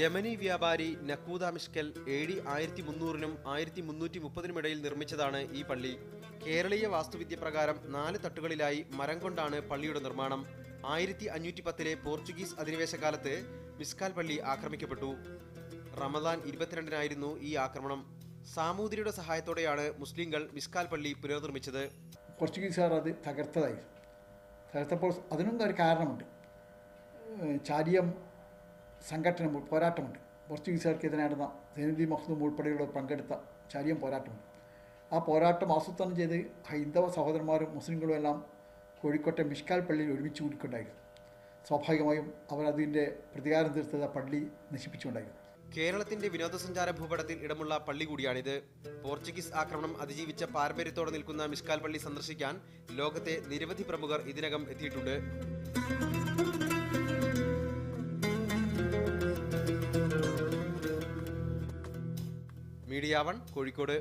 യമനി വ്യാപാരി നക്കൂദ മിഷ്കൽ AD 1300-നും 1330-നും ഇടയിൽ നിർമ്മിച്ചതാണ് ഈ പള്ളി. കേരളീയ വാസ്തുവിദ്യ പ്രകാരം 4 തട്ടുകളിലായി മരം കൊണ്ടാണ് പള്ളിയുടെ നിർമ്മാണം. 1510-ലെ പോർച്ചുഗീസ് അധിനിവേശകാലത്ത് മിസ്കാൽ പള്ളി ആക്രമിക്കപ്പെട്ടു. റമദാൻ 22-നായിരുന്നു ഈ ആക്രമണം. സാമൂതിരിയുടെ സഹായത്തോടെയാണ് മുസ്ലിങ്ങൾ മിസ്കാൽ പള്ളി പുനർനിർമ്മിച്ചത്. പോർച്ചുഗീസുകാർ അത് തകർത്തപ്പോൾ അതിനും ഒരു കാരണമുണ്ട്. ചാരിയം സംഘടന പോരാട്ടമുണ്ട്. പോർച്ചുഗീസുകാർക്കെതിരെ നടന്ന സൈനുദ്ദീൻ മഖ്ദൂം ഉൾപ്പെടെയുള്ള പങ്കെടുത്ത ചാരിയം പോരാട്ടമുണ്ട്. ആ പോരാട്ടം ആസൂത്രണം ചെയ്ത് ഹൈന്ദവ സഹോദരന്മാരും മുസ്ലിങ്ങളും എല്ലാം കോഴിക്കോട്ടെ മിഷ്കാൽ പള്ളിയിൽ ഒരുമിച്ച് കൂടിക്കൊണ്ടായിരുന്നു. സ്വാഭാവികമായും അവർ അതിൻ്റെ പ്രതികാരം തീർത്തത് ആ പള്ളി നശിപ്പിച്ചുകൊണ്ടായിരുന്നു. കേരളത്തിന്റെ വിനോദസഞ്ചാര ഭൂപടത്തിൽ ഇടമുള്ള പള്ളി കൂടിയാണിത്. പോർച്ചുഗീസ് ആക്രമണം അതിജീവിച്ച പാരമ്പര്യത്തോടെ നിൽക്കുന്ന മിഷ്കാൽ പള്ളി സന്ദർശിക്കാൻ ലോകത്തെ നിരവധി പ്രമുഖർ ഇതിനകം എത്തിയിട്ടുണ്ട്. മീഡിയ 1 കോഴിക്കോട്.